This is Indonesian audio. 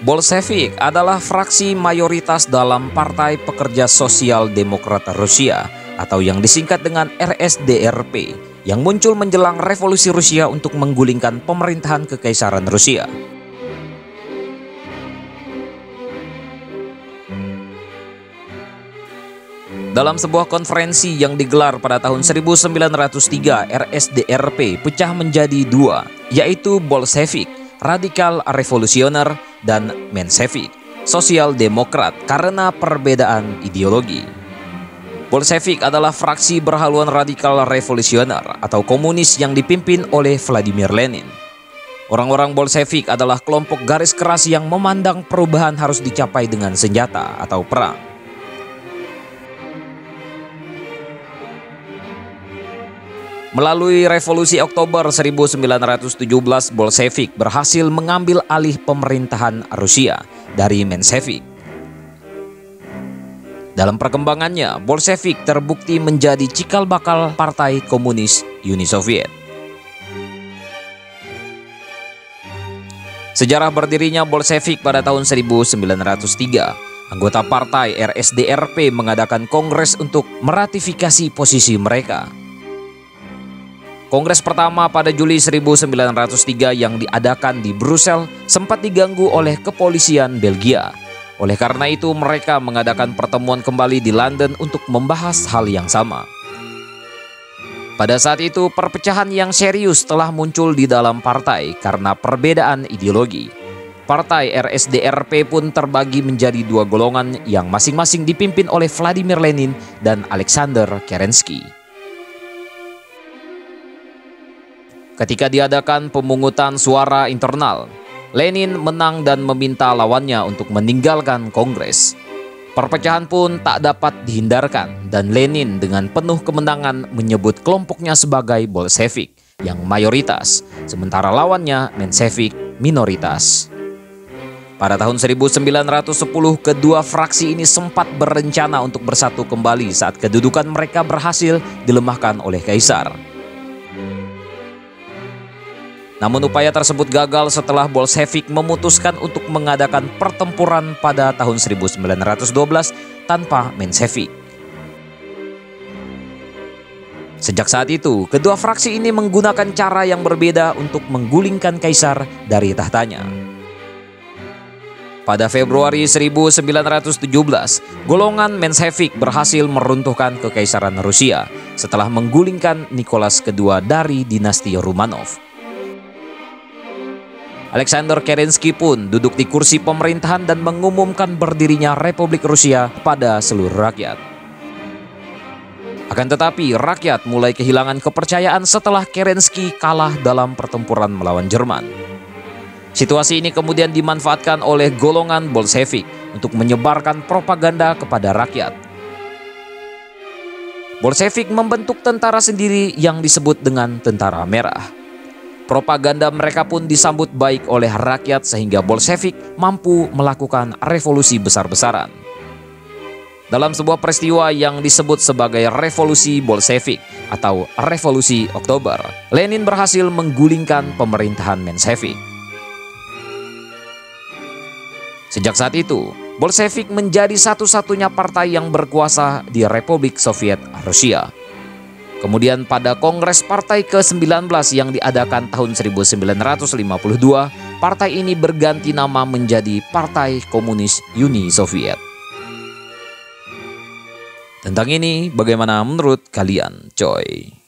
Bolshevik adalah fraksi mayoritas dalam Partai Pekerja Sosial Demokrat Rusia atau yang disingkat dengan RSDRP yang muncul menjelang revolusi Rusia untuk menggulingkan pemerintahan Kekaisaran Rusia. Dalam sebuah konferensi yang digelar pada tahun 1903, RSDRP pecah menjadi dua, yaitu Bolshevik, radikal revolusioner, dan Menshevik, sosial demokrat karena perbedaan ideologi. Bolshevik adalah fraksi berhaluan radikal revolusioner atau komunis yang dipimpin oleh Vladimir Lenin. Orang-orang Bolshevik adalah kelompok garis keras yang memandang perubahan harus dicapai dengan senjata atau perang. Melalui Revolusi Oktober 1917, Bolshevik berhasil mengambil alih pemerintahan Rusia dari Menshevik. Dalam perkembangannya, Bolshevik terbukti menjadi cikal bakal Partai Komunis Uni Soviet. Sejarah berdirinya Bolshevik pada tahun 1903, anggota partai RSDRP mengadakan kongres untuk meratifikasi posisi mereka. Kongres pertama pada Juli 1903 yang diadakan di Brussel sempat diganggu oleh kepolisian Belgia. Oleh karena itu mereka mengadakan pertemuan kembali di London untuk membahas hal yang sama. Pada saat itu perpecahan yang serius telah muncul di dalam partai karena perbedaan ideologi. Partai RSDRP pun terbagi menjadi dua golongan yang masing-masing dipimpin oleh Vladimir Lenin dan Alexander Kerensky. Ketika diadakan pemungutan suara internal, Lenin menang dan meminta lawannya untuk meninggalkan Kongres. Perpecahan pun tak dapat dihindarkan dan Lenin dengan penuh kemenangan menyebut kelompoknya sebagai Bolshevik yang mayoritas, sementara lawannya Menshevik minoritas. Pada tahun 1910, kedua fraksi ini sempat berencana untuk bersatu kembali saat kedudukan mereka berhasil dilemahkan oleh Kaisar. Namun upaya tersebut gagal setelah Bolshevik memutuskan untuk mengadakan pertempuran pada tahun 1912 tanpa Menshevik. Sejak saat itu, kedua fraksi ini menggunakan cara yang berbeda untuk menggulingkan Kaisar dari tahtanya. Pada Februari 1917, golongan Menshevik berhasil meruntuhkan Kekaisaran Rusia setelah menggulingkan Nicholas II dari dinasti Romanov. Alexander Kerensky pun duduk di kursi pemerintahan dan mengumumkan berdirinya Republik Rusia pada seluruh rakyat. Akan tetapi, rakyat mulai kehilangan kepercayaan setelah Kerensky kalah dalam pertempuran melawan Jerman. Situasi ini kemudian dimanfaatkan oleh golongan Bolshevik untuk menyebarkan propaganda kepada rakyat. Bolshevik membentuk tentara sendiri yang disebut dengan Tentara Merah. Propaganda mereka pun disambut baik oleh rakyat sehingga Bolshevik mampu melakukan revolusi besar-besaran. Dalam sebuah peristiwa yang disebut sebagai Revolusi Bolshevik atau Revolusi Oktober, Lenin berhasil menggulingkan pemerintahan Menshevik. Sejak saat itu, Bolshevik menjadi satu-satunya partai yang berkuasa di Republik Soviet Rusia. Kemudian pada Kongres Partai ke-19 yang diadakan tahun 1952, partai ini berganti nama menjadi Partai Komunis Uni Soviet. Tentang ini, bagaimana menurut kalian, coy?